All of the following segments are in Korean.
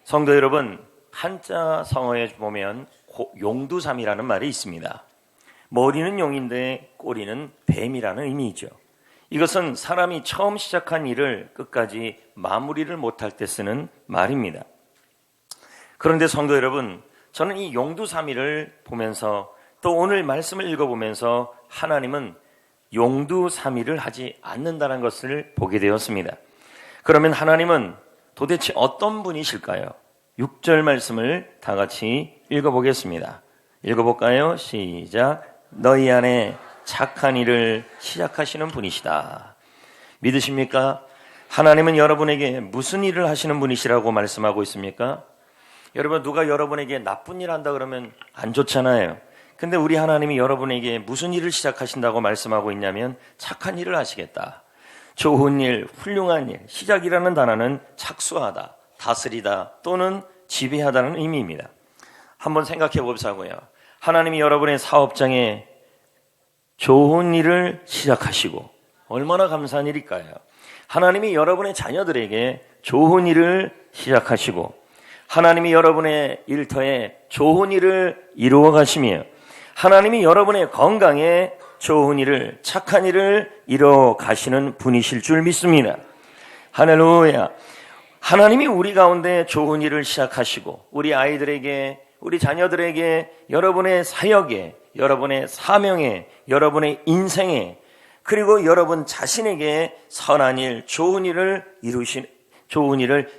성도 여러분, 한자 성어에 보면 용두삼이라는 말이 있습니다. 머리는 용인데 꼬리는 뱀이라는 의미이죠. 이것은 사람이 처음 시작한 일을 끝까지 마무리를 못할 때 쓰는 말입니다. 그런데 성도 여러분, 저는 이 용두삼이를 보면서 또 오늘 말씀을 읽어보면서 하나님은 용두삼이를 하지 않는다는 것을 보게 되었습니다. 그러면 하나님은 도대체 어떤 분이실까요? 6절 말씀을 다 같이 읽어보겠습니다. 읽어볼까요? 시작. 너희 안에 착한 일을 시작하시는 분이시다. 믿으십니까? 하나님은 여러분에게 무슨 일을 하시는 분이시라고 말씀하고 있습니까? 여러분, 누가 여러분에게 나쁜 일 한다 그러면 안 좋잖아요. 근데 우리 하나님이 여러분에게 무슨 일을 시작하신다고 말씀하고 있냐면 착한 일을 하시겠다. 좋은 일, 훌륭한 일, 시작이라는 단어는 착수하다, 다스리다 또는 지배하다는 의미입니다. 한번 생각해 보자고요. 하나님이 여러분의 사업장에 좋은 일을 시작하시고 얼마나 감사한 일일까요? 하나님이 여러분의 자녀들에게 좋은 일을 시작하시고 하나님이 여러분의 일터에 좋은 일을 이루어 가시며 하나님이 여러분의 건강에 좋은 일을, 착한 일을 이루어 가시는 분이실 줄 믿습니다. 할렐루야. 하나님이 우리 가운데 좋은 일을 시작하시고 우리 아이들에게, 우리 자녀들에게, 여러분의 사역에, 여러분의 사명에, 여러분의 인생에, 그리고 여러분 자신에게 선한 일, 좋은 일을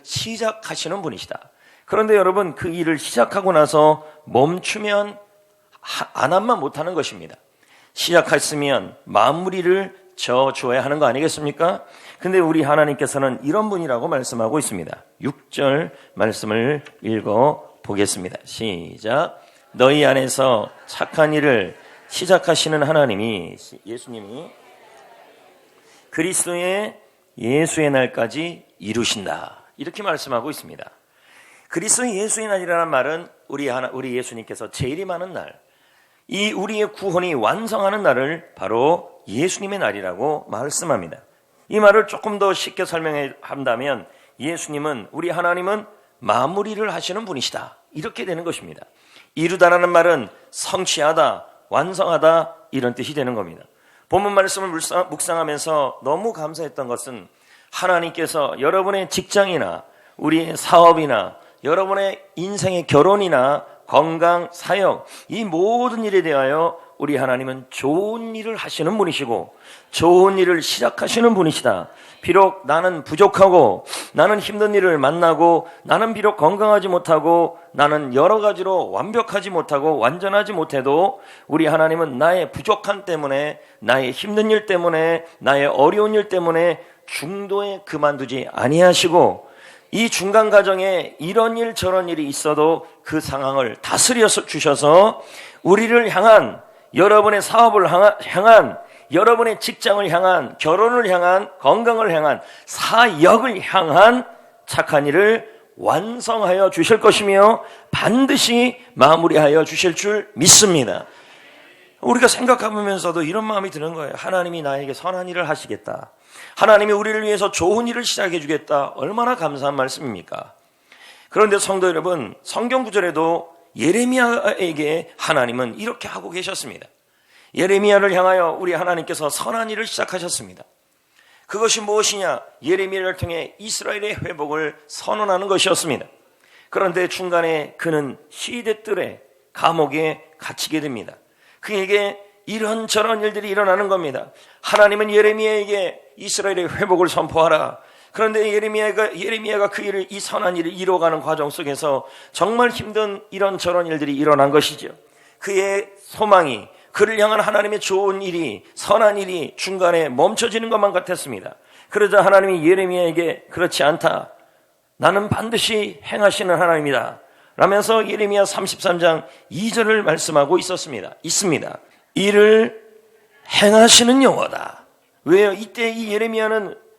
시작하시는 분이시다. 그런데 여러분, 그 일을 시작하고 나서 멈추면 안 하면 못하는 것입니다. 시작했으면 마무리를 져줘야 하는 거 아니겠습니까? 근데 우리 하나님께서는 이런 분이라고 말씀하고 있습니다. 6절 말씀을 읽어보겠습니다. 시작. 너희 안에서 착한 일을 시작하시는 하나님이, 예수님이 그리스도의 예수의 날까지 이루신다. 이렇게 말씀하고 있습니다. 그리스도의 예수의 날이라는 말은 우리 예수님께서 재림하는 날, 이 우리의 구원이 완성하는 날을 바로 예수님의 날이라고 말씀합니다. 이 말을 조금 더 쉽게 설명한다면 예수님은, 우리 하나님은 마무리를 하시는 분이시다. 이렇게 되는 것입니다. 이루다라는 말은 성취하다, 완성하다 이런 뜻이 되는 겁니다. 본문 말씀을 묵상하면서 너무 감사했던 것은 하나님께서 여러분의 직장이나 우리의 사업이나 여러분의 인생의 결혼이나 건강, 사역, 이 모든 일에 대하여 우리 하나님은 좋은 일을 하시는 분이시고 좋은 일을 시작하시는 분이시다. 비록 나는 부족하고 나는 힘든 일을 만나고 나는 비록 건강하지 못하고 나는 여러 가지로 완벽하지 못하고 완전하지 못해도 우리 하나님은 나의 부족함 때문에, 나의 힘든 일 때문에, 나의 어려운 일 때문에 중도에 그만두지 아니하시고 이 중간 과정에 이런 일 저런 일이 있어도 그 상황을 다스려 주셔서 우리를 향한, 여러분의 사업을 향한, 여러분의 직장을 향한, 결혼을 향한, 건강을 향한, 사역을 향한 착한 일을 완성하여 주실 것이며 반드시 마무리하여 주실 줄 믿습니다. 우리가 생각해보면서도 이런 마음이 드는 거예요. 하나님이 나에게 선한 일을 하시겠다. 하나님이 우리를 위해서 좋은 일을 시작해 주겠다. 얼마나 감사한 말씀입니까? 그런데 성도 여러분, 성경 구절에도 예레미야에게 하나님은 이렇게 하고 계셨습니다. 예레미야를 향하여 우리 하나님께서 선한 일을 시작하셨습니다. 그것이 무엇이냐? 예레미야를 통해 이스라엘의 회복을 선언하는 것이었습니다. 그런데 중간에 그는 시대뜰에, 감옥에 갇히게 됩니다. 그에게 이런저런 일들이 일어나는 겁니다. 하나님은 예레미야에게 이스라엘의 회복을 선포하라. 그런데 예레미야가 그 일을, 이 선한 일을 이루어가는 과정 속에서 정말 힘든 이런저런 일들이 일어난 것이죠. 그의 소망이, 그를 향한 하나님의 좋은 일이, 선한 일이 중간에 멈춰지는 것만 같았습니다. 그러자 하나님이 예레미야에게 그렇지 않다. 나는 반드시 행하시는 하나님이다. 라면서 예레미야 33장 2절을 말씀하고 있습니다. 이를 행하시는 여호와다. 왜요? 이때 이 예레미야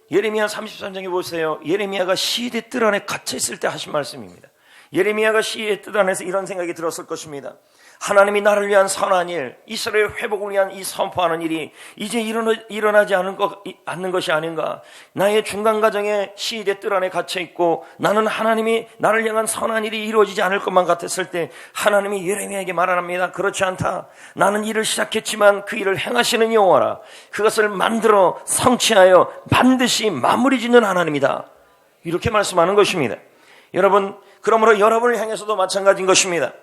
33장에 보세요. 예레미야가 시대뜰 안에 갇혀있을 때 하신 말씀입니다. 예레미야가 시의 뜻 안에서 이런 생각이 들었을 것입니다. 하나님이 나를 위한 선한 일, 이스라엘 회복을 위한 이 선포하는 일이 이제 일어나지 않는 것이 아닌가. 나의 중간 과정에 시의 뜻 안에 갇혀 있고 나는 하나님이 나를 향한 선한 일이 이루어지지 않을 것만 같았을 때 하나님이 예레미야에게 말합니다. 그렇지 않다. 나는 일을 시작했지만 그 일을 행하시는 여호와라. 그것을 만들어 성취하여 반드시 마무리 짓는 하나님이다. 이렇게 말씀하는 것입니다. 여러분, 그러므로 여러분을 향해서도 마찬가지인 것입니다.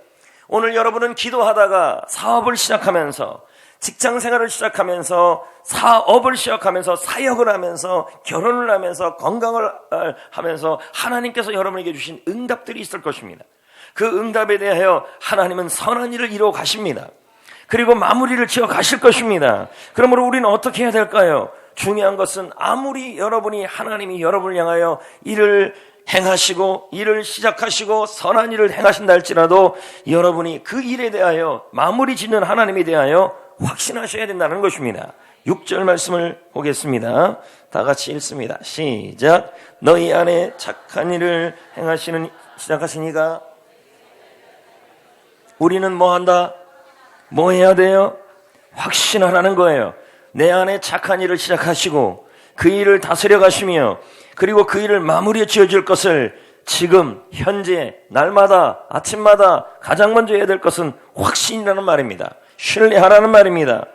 오늘 여러분은 기도하다가 사업을 시작하면서, 직장 생활을 시작하면서, 사업을 시작하면서, 사역을 하면서, 결혼을 하면서, 건강을 하면서 하나님께서 여러분에게 주신 응답들이 있을 것입니다. 그 응답에 대하여 하나님은 선한 일을 이루어 가십니다. 그리고 마무리를 지어 가실 것입니다. 그러므로 우리는 어떻게 해야 될까요? 중요한 것은 아무리 여러분이 하나님이 여러분을 향하여 일을 행하시고 일을 시작하시고 선한 일을 행하신다 할지라도 여러분이 그 일에 대하여 마무리 짓는 하나님에 대하여 확신하셔야 된다는 것입니다. 6절 말씀을 보겠습니다. 다 같이 읽습니다. 시작. 너희 안에 착한 일을 시작하시니가. 우리는 뭐 한다? 뭐 해야 돼요? 확신하라는 거예요. 내 안에 착한 일을 시작하시고 그 일을 다스려 가시며 그리고 그 일을 마무리에 지어줄 것을 지금 현재 날마다 아침마다 가장 먼저 해야 될 것은 확신이라는 말입니다. 신뢰하라는 말입니다.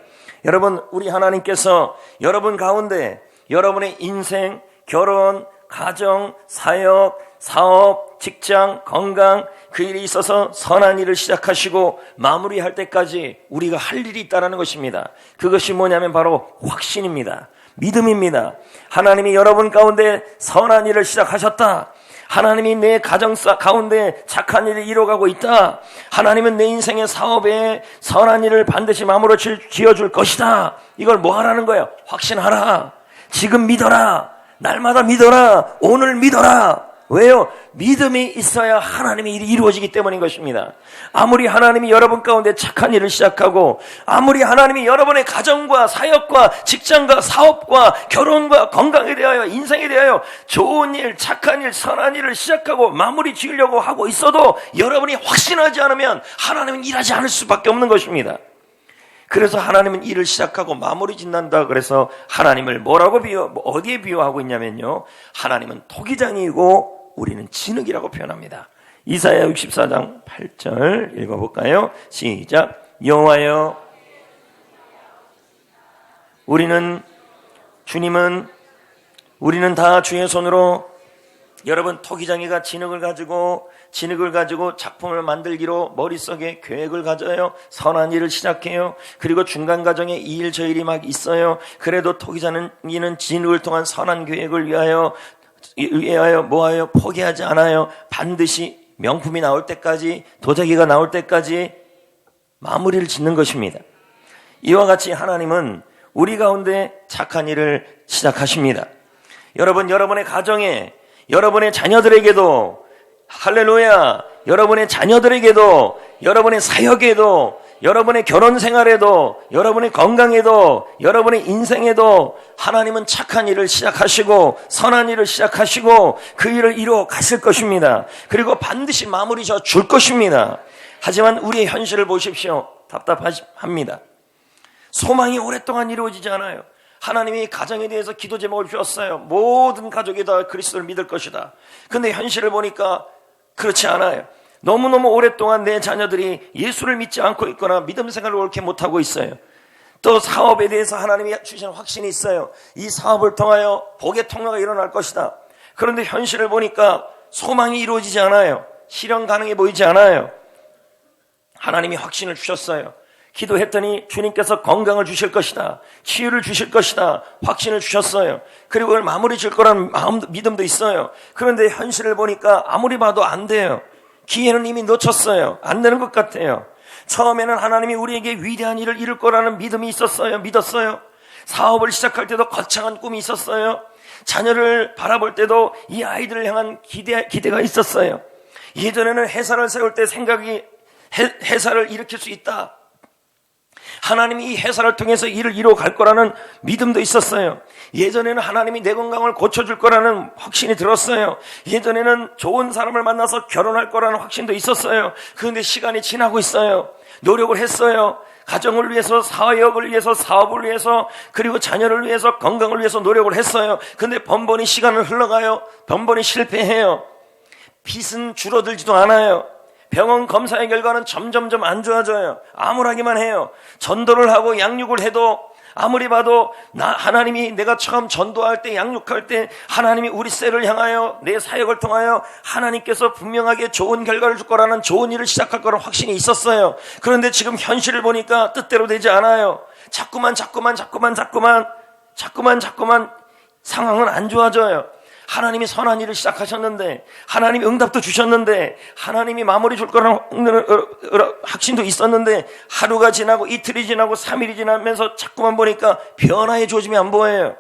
여러분, 우리 하나님께서 여러분 가운데 여러분의 인생, 결혼, 가정, 사역, 사업, 직장, 건강 그 일에 있어서 선한 일을 시작하시고 마무리할 때까지 우리가 할 일이 있다는 것입니다. 그것이 뭐냐면 바로 확신입니다. 믿음입니다. 하나님이 여러분 가운데 선한 일을 시작하셨다. 하나님이 내 가정 가운데 착한 일을 이루어가고 있다. 하나님은 내 인생의 사업에 선한 일을 반드시 마무리 지어줄 것이다. 이걸 뭐 하라는 거예요? 확신하라. 지금 믿어라. 날마다 믿어라. 오늘 믿어라. 왜요? 믿음이 있어야 하나님의 일이 이루어지기 때문인 것입니다. 아무리 하나님이 여러분 가운데 착한 일을 시작하고 아무리 하나님이 여러분의 가정과 사역과 직장과 사업과 결혼과 건강에 대하여 인생에 대하여 좋은 일, 착한 일, 선한 일을 시작하고 마무리 지으려고 하고 있어도 여러분이 확신하지 않으면 하나님은 일하지 않을 수밖에 없는 것입니다. 그래서 하나님은 일을 시작하고 마무리 짓는다. 그래서 하나님을 어디에 비유하고 있냐면요, 하나님은 토기장이고 우리는 진흙이라고 표현합니다. 이사야 64장 8절 읽어볼까요? 시작. 여호와여, 주님은 다 주의 손으로, 여러분 토기장이가 진흙을 가지고 작품을 만들기로 머릿속에 계획을 가져요. 선한 일을 시작해요. 그리고 중간 과정에 이 일 저 일이 막 있어요. 그래도 토기장이는 진흙을 통한 선한 계획을 위하여 뭐하여 포기하지 않아요. 반드시 명품이 나올 때까지, 도자기가 나올 때까지 마무리를 짓는 것입니다. 이와 같이 하나님은 우리 가운데 착한 일을 시작하십니다. 여러분, 여러분의 가정에, 여러분의 자녀들에게도, 할렐루야, 여러분의 자녀들에게도, 여러분의 사역에도, 여러분의 결혼 생활에도, 여러분의 건강에도, 여러분의 인생에도 하나님은 착한 일을 시작하시고 선한 일을 시작하시고 그 일을 이루어 가실 것입니다. 그리고 반드시 마무리 져 줄 것입니다. 하지만 우리의 현실을 보십시오. 답답합니다. 소망이 오랫동안 이루어지지 않아요. 하나님이 가정에 대해서 기도 제목을 주었어요. 모든 가족이 다 그리스도를 믿을 것이다. 근데 현실을 보니까 그렇지 않아요. 너무너무 오랫동안 내 자녀들이 예수를 믿지 않고 있거나 믿음 생활을 옳게 못하고 있어요. 또 사업에 대해서 하나님이 주신 확신이 있어요. 이 사업을 통하여 복의 통로가 일어날 것이다. 그런데 현실을 보니까 소망이 이루어지지 않아요. 실현 가능해 보이지 않아요. 하나님이 확신을 주셨어요. 기도했더니 주님께서 건강을 주실 것이다. 치유를 주실 것이다. 확신을 주셨어요. 그리고 그걸 마무리 질 거라는 믿음도 있어요. 그런데 현실을 보니까 아무리 봐도 안 돼요. 기회는 이미 놓쳤어요. 안 되는 것 같아요. 처음에는 하나님이 우리에게 위대한 일을 이룰 거라는 믿음이 있었어요. 믿었어요. 사업을 시작할 때도 거창한 꿈이 있었어요. 자녀를 바라볼 때도 이 아이들을 향한 기대가 있었어요. 예전에는 회사를 세울 때 회사를 일으킬 수 있다. 하나님이 이 회사를 통해서 일을 이루어갈 거라는 믿음도 있었어요. 예전에는 하나님이 내 건강을 고쳐줄 거라는 확신이 들었어요. 예전에는 좋은 사람을 만나서 결혼할 거라는 확신도 있었어요. 그런데 시간이 지나고 있어요. 노력을 했어요. 가정을 위해서, 사역을 위해서, 사업을 위해서, 그리고 자녀를 위해서, 건강을 위해서 노력을 했어요. 근데 번번이 시간을 흘러가요. 번번이 실패해요. 빚은 줄어들지도 않아요. 병원 검사의 결과는 점점점 안 좋아져요. 암울하기만 해요. 전도를 하고 양육을 해도 아무리 봐도 하나님이 내가 처음 전도할 때, 양육할 때 하나님이 우리 셀을 향하여 내 사역을 통하여 하나님께서 분명하게 좋은 결과를 줄 거라는, 좋은 일을 시작할 거라는 확신이 있었어요. 그런데 지금 현실을 보니까 뜻대로 되지 않아요. 자꾸만 상황은 안 좋아져요. 하나님이 선한 일을 시작하셨는데, 하나님이 응답도 주셨는데, 하나님이 마무리 줄 거라는 확신도 있었는데, 하루가 지나고 이틀이 지나고 3일이 지나면서 자꾸만 보니까 변화의 조짐이 안 보여요.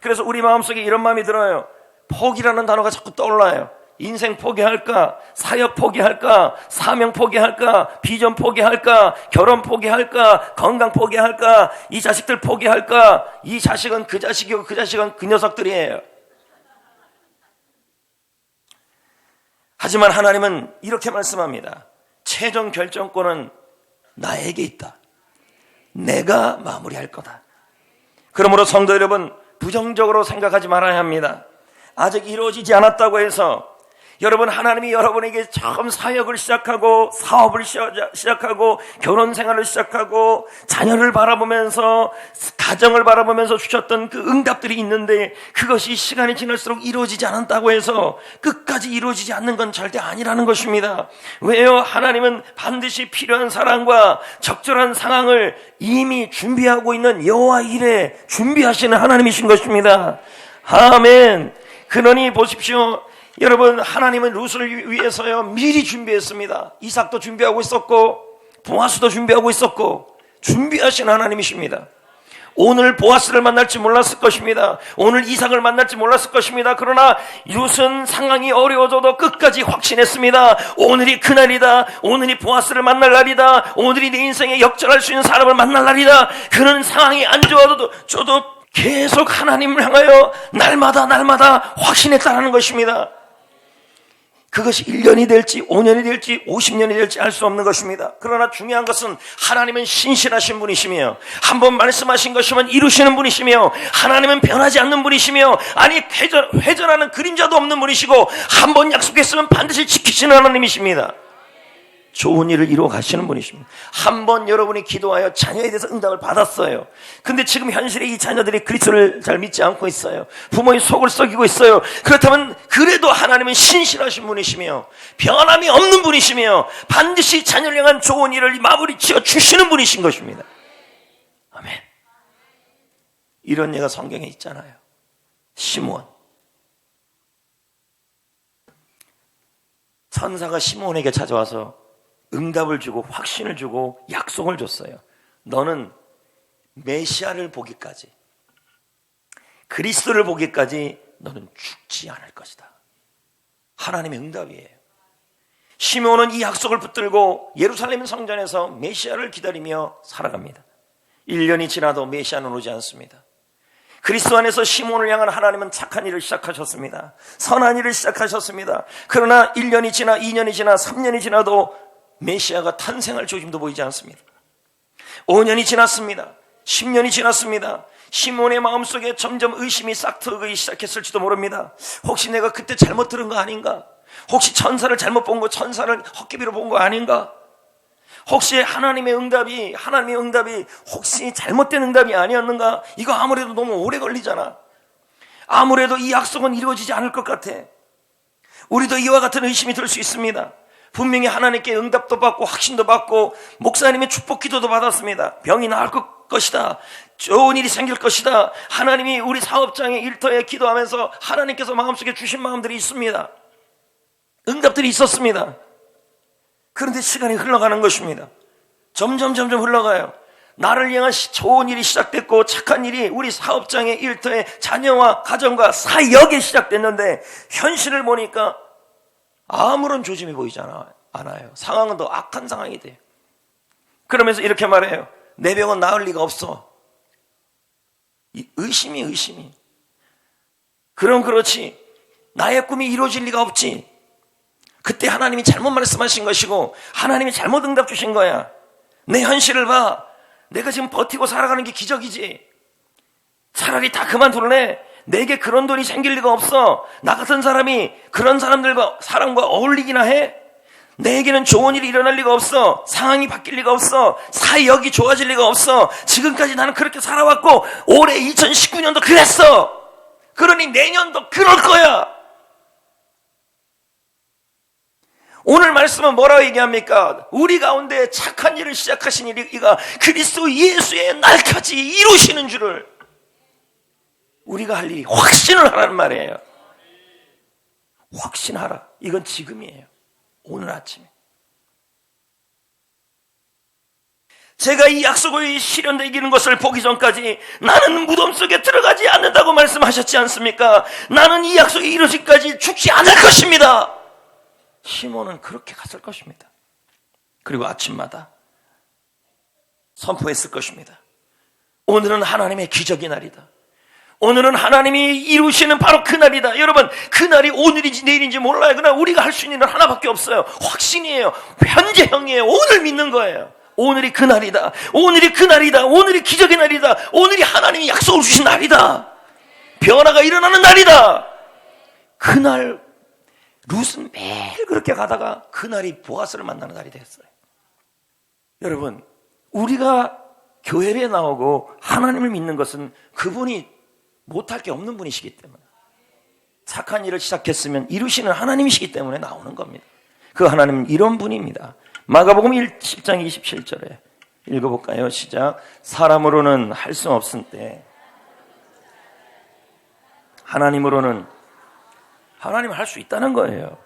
그래서 우리 마음속에 이런 마음이 들어요. 포기라는 단어가 자꾸 떠올라요. 인생 포기할까? 사역 포기할까? 사명 포기할까? 비전 포기할까? 결혼 포기할까? 건강 포기할까? 이 자식들 포기할까? 이 자식은 그 자식이고 그 자식은 그 녀석들이에요. 하지만 하나님은 이렇게 말씀합니다. 최종 결정권은 나에게 있다. 내가 마무리할 거다. 그러므로 성도 여러분, 부정적으로 생각하지 말아야 합니다. 아직 이루어지지 않았다고 해서 여러분, 하나님이 여러분에게 처음 사역을 시작하고 사업을 시작하고 결혼 생활을 시작하고 자녀를 바라보면서 가정을 바라보면서 주셨던 그 응답들이 있는데, 그것이 시간이 지날수록 이루어지지 않았다고 해서 끝까지 이루어지지 않는 건 절대 아니라는 것입니다. 왜요? 하나님은 반드시 필요한 사랑과 적절한 상황을 이미 준비하고 있는 여호와 일에 준비하시는 하나님이신 것입니다. 아멘. 그러니 보십시오. 여러분, 하나님은 룻을 위해서요 미리 준비했습니다. 이삭도 준비하고 있었고 보아스도 준비하고 있었고 준비하신 하나님이십니다. 오늘 보아스를 만날지 몰랐을 것입니다. 오늘 이삭을 만날지 몰랐을 것입니다. 그러나 룻은 상황이 어려워져도 끝까지 확신했습니다. 오늘이 그날이다. 오늘이 보아스를 만날 날이다. 오늘이 내 인생에 역전할 수 있는 사람을 만날 날이다. 그런 상황이 안 좋아도 저도 계속 하나님을 향하여 날마다 확신했다는 것입니다. 그것이 1년이 될지 5년이 될지 50년이 될지 알 수 없는 것입니다. 그러나 중요한 것은 하나님은 신실하신 분이시며, 한번 말씀하신 것이면 이루시는 분이시며, 하나님은 변하지 않는 분이시며, 아니 회전하는 그림자도 없는 분이시고, 한번 약속했으면 반드시 지키시는 하나님이십니다. 좋은 일을 이루어 가시는 분이십니다. 한번 여러분이 기도하여 자녀에 대해서 응답을 받았어요. 근데 지금 현실에 이 자녀들이 그리스도를 잘 믿지 않고 있어요. 부모의 속을 썩이고 있어요. 그렇다면 그래도 하나님은 신실하신 분이시며 변함이 없는 분이시며 반드시 자녀를 향한 좋은 일을 마무리 지어 주시는 분이신 것입니다. 아멘. 이런 예가 성경에 있잖아요. 시므온. 천사가 시므온에게 찾아와서 응답을 주고 확신을 주고 약속을 줬어요. 너는 메시아를 보기까지, 그리스도를 보기까지 너는 죽지 않을 것이다. 하나님의 응답이에요. 시므온은 이 약속을 붙들고 예루살렘 성전에서 메시아를 기다리며 살아갑니다. 1년이 지나도 메시아는 오지 않습니다. 그리스도 안에서 시므온을 향한 하나님은 착한 일을 시작하셨습니다. 선한 일을 시작하셨습니다. 그러나 1년이 지나 2년이 지나 3년이 지나도 메시아가 탄생할 조짐도 보이지 않습니다. 5년이 지났습니다. 10년이 지났습니다. 시므온의 마음속에 점점 의심이 싹트기 시작했을지도 모릅니다. 혹시 내가 그때 잘못 들은 거 아닌가? 혹시 천사를 잘못 본 거, 천사를 헛개비로 본 거 아닌가? 혹시 하나님의 응답이 혹시 잘못된 응답이 아니었는가? 이거 아무래도 너무 오래 걸리잖아. 아무래도 이 약속은 이루어지지 않을 것 같아. 우리도 이와 같은 의심이 들 수 있습니다. 분명히 하나님께 응답도 받고 확신도 받고 목사님의 축복 기도도 받았습니다. 병이 나을 것이다. 좋은 일이 생길 것이다. 하나님이 우리 사업장의 일터에 기도하면서 하나님께서 마음속에 주신 마음들이 있습니다. 응답들이 있었습니다. 그런데 시간이 흘러가는 것입니다. 점점 흘러가요. 나를 향한 좋은 일이 시작됐고 착한 일이 우리 사업장의 일터에 자녀와 가정과 사역에 시작됐는데 현실을 보니까 아무런 조짐이 보이지 않아요. 상황은 더 악한 상황이 돼요. 그러면서 이렇게 말해요. 내 병은 나을 리가 없어. 의심이. 그럼 그렇지. 나의 꿈이 이루어질 리가 없지. 그때 하나님이 잘못 말씀하신 것이고 하나님이 잘못 응답 주신 거야. 내 현실을 봐. 내가 지금 버티고 살아가는 게 기적이지. 차라리 다 그만둘래. 내게 그런 돈이 생길 리가 없어. 나 같은 사람이 그런 사람과 어울리기나 해? 내게는 좋은 일이 일어날 리가 없어. 상황이 바뀔 리가 없어. 사역이 좋아질 리가 없어. 지금까지 나는 그렇게 살아왔고 올해 2019년도 그랬어. 그러니 내년도 그럴 거야. 오늘 말씀은 뭐라고 얘기합니까? 우리 가운데 착한 일을 시작하신 이가 그리스도 예수의 날까지 이루시는 줄을 우리가 할 일이 확신을 하라는 말이에요. 확신하라. 이건 지금이에요. 오늘 아침에. 제가 이 약속의 실현되기는 것을 보기 전까지 나는 무덤 속에 들어가지 않는다고 말씀하셨지 않습니까? 나는 이 약속이 이루어지기까지 죽지 않을 것입니다. 시몬은 그렇게 갔을 것입니다. 그리고 아침마다 선포했을 것입니다. 오늘은 하나님의 기적의 날이다. 오늘은 하나님이 이루시는 바로 그 날이다. 여러분, 그 날이 오늘인지 내일인지 몰라요. 그러나 우리가 할 수 있는 일은 하나밖에 없어요. 확신이에요. 현재형이에요. 오늘 믿는 거예요. 오늘이 그 날이다. 오늘이 그 날이다. 오늘이 기적의 날이다. 오늘이 하나님이 약속을 주신 날이다. 변화가 일어나는 날이다. 그날 룻은 매일 그렇게 가다가 그날이 보아스를 만나는 날이 됐어요. 여러분, 우리가 교회에 나오고 하나님을 믿는 것은 그분이 못할 게 없는 분이시기 때문에, 착한 일을 시작했으면 이루시는 하나님이시기 때문에 나오는 겁니다. 그 하나님은 이런 분입니다. 마가복음 10장 27절에 읽어볼까요? 시작. 사람으로는 할 수 없은 때 하나님으로는 하나님은 할 수 있다는 거예요.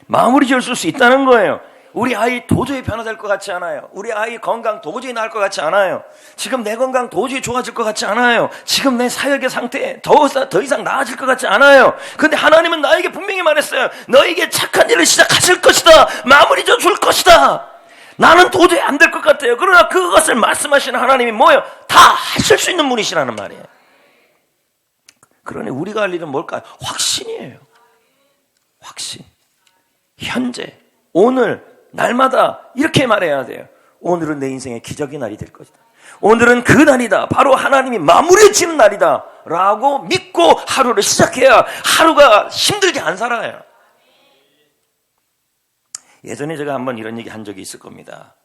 마무리 지을 수 있다는 거예요. 우리 아이 도저히 변화될 것 같지 않아요. 우리 아이 건강 도저히 나을 것 같지 않아요. 지금 내 건강 도저히 좋아질 것 같지 않아요. 지금 내 사역의 상태 더 이상 나아질 것 같지 않아요. 그런데 하나님은 나에게 분명히 말했어요. 너에게 착한 일을 시작하실 것이다. 마무리 줄 것이다. 나는 도저히 안 될 것 같아요. 그러나 그것을 말씀하시는 하나님이 뭐예요? 다 하실 수 있는 분이시라는 말이에요. 그러니 우리가 할 일은 뭘까요? 확신이에요. 확신. 현재, 오늘, 날마다 이렇게 말해야 돼요. 오늘은 내 인생의 기적의 날이 될 것이다. 오늘은 그 날이다. 바로 하나님이 마무리 지는 날이다. 라고 믿고 하루를 시작해야 하루가 힘들게 안 살아요. 예전에 제가 한번 이런 얘기 한 적이 있을 겁니다.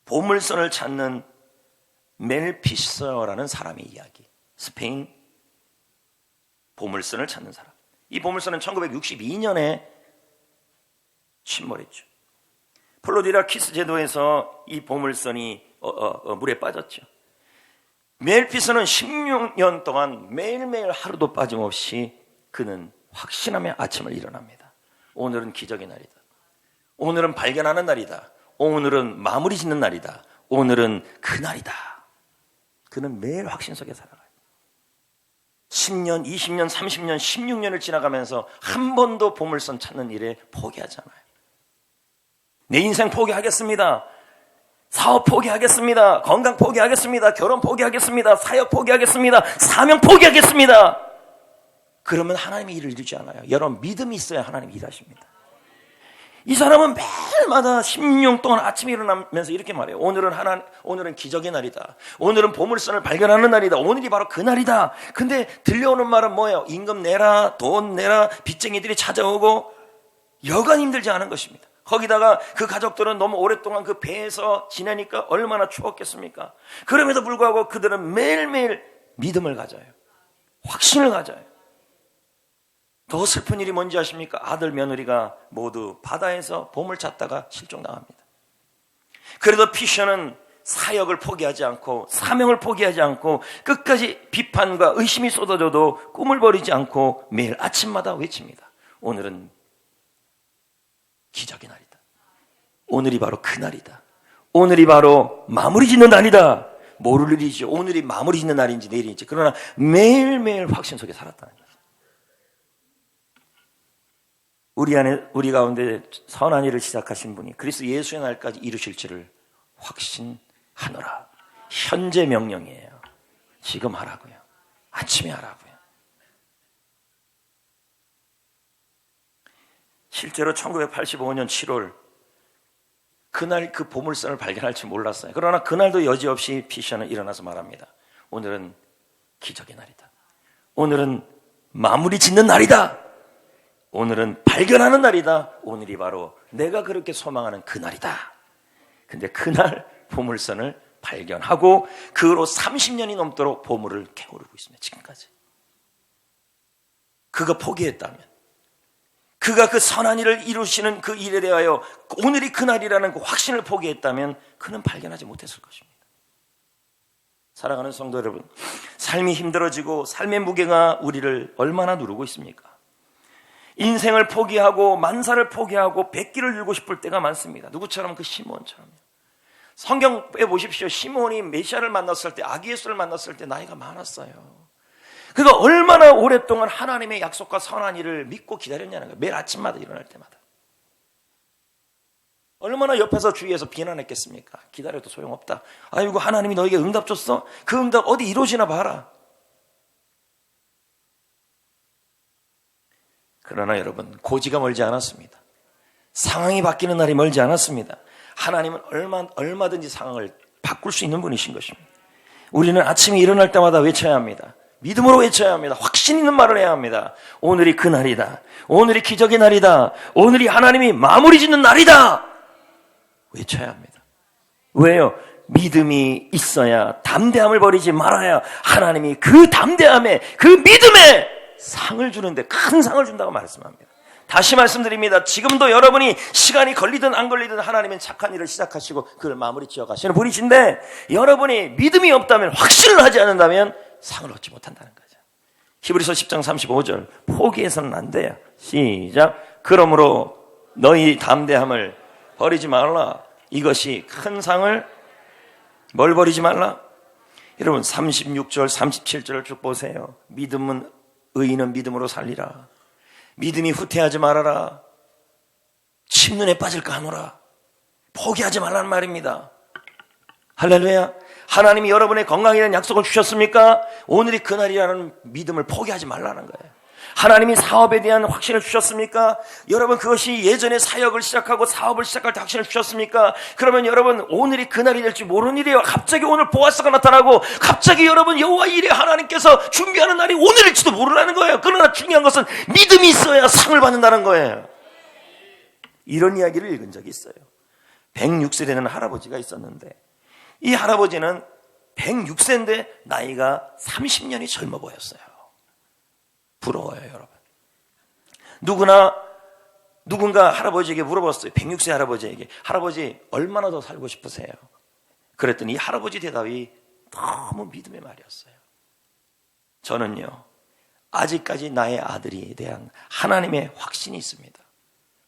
보물선을 찾는 멜피서라는 사람의 이야기. 스페인 보물선을 찾는 사람. 이 보물선은 1962년에 침몰했죠. 플로리다 키스 제도에서 이 보물선이 물에 빠졌죠. 멜피서는 16년 동안 매일매일 하루도 빠짐없이 그는 확신하며 아침을 일어납니다. 오늘은 기적의 날이다. 오늘은 발견하는 날이다. 오늘은 마무리 짓는 날이다. 오늘은 그 날이다. 그는 매일 확신 속에 살아가요. 10년, 20년, 30년, 16년을 지나가면서 한 번도 보물선 찾는 일에 포기하지 않아요. 내 인생 포기하겠습니다. 사업 포기하겠습니다. 건강 포기하겠습니다. 결혼 포기하겠습니다. 사역 포기하겠습니다. 사명 포기하겠습니다. 그러면 하나님이 일을 이루지 않아요. 여러분, 믿음이 있어야 하나님이 일하십니다. 이 사람은 매일마다 16년 동안 아침에 일어나면서 이렇게 말해요. 오늘은 기적의 날이다. 오늘은 보물선을 발견하는 날이다. 오늘이 바로 그 날이다. 근데 들려오는 말은 뭐예요? 임금 내라, 돈 내라, 빚쟁이들이 찾아오고 여간 힘들지 않은 것입니다. 거기다가 그 가족들은 너무 오랫동안 그 배에서 지내니까 얼마나 추웠겠습니까? 그럼에도 불구하고 그들은 매일매일 믿음을 가져요. 확신을 가져요. 더 슬픈 일이 뭔지 아십니까? 아들 며느리가 모두 바다에서 보물 찾다가 실종당합니다. 그래도 피셔는 사역을 포기하지 않고 사명을 포기하지 않고 끝까지 비판과 의심이 쏟아져도 꿈을 버리지 않고 매일 아침마다 외칩니다. 오늘은 기적의 날이다. 오늘이 바로 그 날이다. 오늘이 바로 마무리 짓는 날이다. 모를 일이죠. 오늘이 마무리 짓는 날인지 내일인지. 그러나 매일매일 확신 속에 살았다는 거죠. 우리 가운데 선한 일을 시작하신 분이 그리스도 예수의 날까지 이루실지를 확신하노라. 현재 명령이에요. 지금 하라고요. 아침에 하라고요. 실제로 1985년 7월 그날 그 보물선을 발견할지 몰랐어요. 그러나 그날도 여지없이 피셔는 일어나서 말합니다. 오늘은 기적의 날이다. 오늘은 마무리 짓는 날이다. 오늘은 발견하는 날이다. 오늘이 바로 내가 그렇게 소망하는 그 날이다. 근데 그날 보물선을 발견하고 그 후로 30년이 넘도록 보물을 캐오르고 있습니다. 지금까지. 그가 포기했다면, 그가 그 선한 일을 이루시는 그 일에 대하여 오늘이 그날이라는 그 확신을 포기했다면 그는 발견하지 못했을 것입니다. 사랑하는 성도 여러분, 삶이 힘들어지고 삶의 무게가 우리를 얼마나 누르고 있습니까? 인생을 포기하고 만사를 포기하고 백기를 들고 싶을 때가 많습니다. 누구처럼? 그 시몬처럼요. 성경에 보십시오. 시몬이 메시아를 만났을 때, 아기 예수를 만났을 때 나이가 많았어요. 그가 얼마나 오랫동안 하나님의 약속과 선한 일을 믿고 기다렸냐는 거예요. 매일 아침마다 일어날 때마다. 얼마나 옆에서 주위에서 비난했겠습니까? 기다려도 소용없다. 아이고, 하나님이 너에게 응답 줬어? 그 응답 어디 이루어지나 봐라. 그러나 여러분, 고지가 멀지 않았습니다. 상황이 바뀌는 날이 멀지 않았습니다. 하나님은 얼마든지 상황을 바꿀 수 있는 분이신 것입니다. 우리는 아침에 일어날 때마다 외쳐야 합니다. 믿음으로 외쳐야 합니다. 확신 있는 말을 해야 합니다. 오늘이 그날이다. 오늘이 기적의 날이다. 오늘이 하나님이 마무리 짓는 날이다. 외쳐야 합니다. 왜요? 믿음이 있어야 담대함을 버리지 말아야 하나님이 그 담대함에, 그 믿음에 상을 주는데 큰 상을 준다고 말씀합니다. 다시 말씀드립니다. 지금도 여러분이 시간이 걸리든 안 걸리든 하나님은 착한 일을 시작하시고 그걸 마무리 지어 가시는 분이신데, 여러분이 믿음이 없다면, 확신을 하지 않는다면 상을 얻지 못한다는 거죠. 히브리서 10장 35절, 포기해서는 안 돼요. 시작. 그러므로 너희 담대함을 버리지 말라. 이것이 큰 상을, 뭘 버리지 말라? 여러분 36절 37절을 쭉 보세요. 믿음은, 의인은 믿음으로 살리라. 믿음이 후퇴하지 말아라. 침눈에 빠질까 하노라. 포기하지 말라는 말입니다. 할렐루야. 하나님이 여러분의 건강에 대한 약속을 주셨습니까? 오늘이 그날이라는 믿음을 포기하지 말라는 거예요. 하나님이 사업에 대한 확신을 주셨습니까? 여러분, 그것이 예전에 사역을 시작하고 사업을 시작할 때 확신을 주셨습니까? 그러면 여러분, 오늘이 그날이 될지 모르는 일이에요. 갑자기 오늘 보아스가 나타나고 갑자기 여러분 여호와 일에 하나님께서 준비하는 날이 오늘일지도 모르라는 거예요. 그러나 중요한 것은 믿음이 있어야 상을 받는다는 거예요. 이런 이야기를 읽은 적이 있어요. 106세 되는 할아버지가 있었는데, 이 할아버지는 106세인데 나이가 30년이 젊어 보였어요. 부러워요, 여러분. 누군가 할아버지에게 물어봤어요. 106세 할아버지에게, 할아버지 얼마나 더 살고 싶으세요? 그랬더니 이 할아버지 대답이 너무 믿음의 말이었어요. 저는요, 아직까지 나의 아들에 대한 하나님의 확신이 있습니다.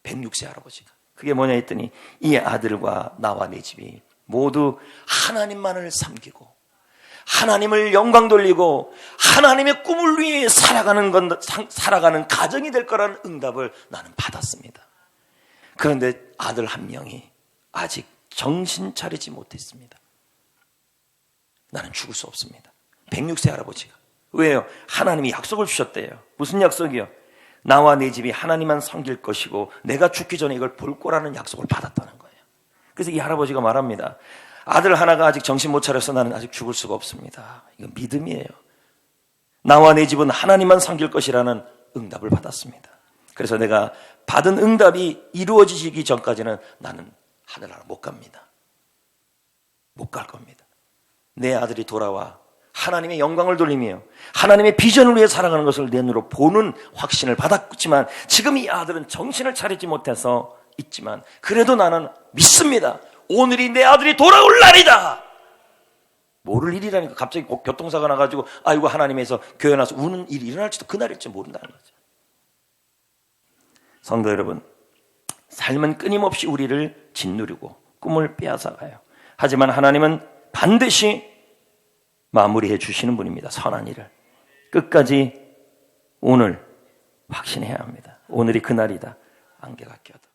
106세 할아버지가. 그게 뭐냐 했더니, 이 아들과 나와 내 집이 모두 하나님만을 섬기고 하나님을 영광 돌리고 하나님의 꿈을 위해 살아가는 가정이 될 거라는 응답을 나는 받았습니다. 그런데 아들 한 명이 아직 정신 차리지 못했습니다. 나는 죽을 수 없습니다. 106세 할아버지가. 왜요? 하나님이 약속을 주셨대요. 무슨 약속이요? 나와 내 집이 하나님만 섬길 것이고 내가 죽기 전에 이걸 볼 거라는 약속을 받았다는 거예요. 그래서 이 할아버지가 말합니다. 아들 하나가 아직 정신 못 차려서 나는 아직 죽을 수가 없습니다. 이건 믿음이에요. 나와 내 집은 하나님만 섬길 것이라는 응답을 받았습니다. 그래서 내가 받은 응답이 이루어지기 전까지는 나는 하늘나라 못 갑니다. 못 갈 겁니다. 내 아들이 돌아와 하나님의 영광을 돌리며 하나님의 비전을 위해 살아가는 것을 내 눈으로 보는 확신을 받았지만, 지금 이 아들은 정신을 차리지 못해서 있지만 그래도 나는 믿습니다. 오늘이 내 아들이 돌아올 날이다. 모를 일이라니까. 갑자기 교통사가 나가지고 아이고 하나님에서 교회 나서 우는 일이 일어날지도 그날일지 모른다는 거죠. 성도 여러분, 삶은 끊임없이 우리를 짓누르고 꿈을 빼앗아가요. 하지만 하나님은 반드시 마무리해 주시는 분입니다. 선한 일을 끝까지 오늘 확신해야 합니다. 오늘이 그날이다. 안개가 껴도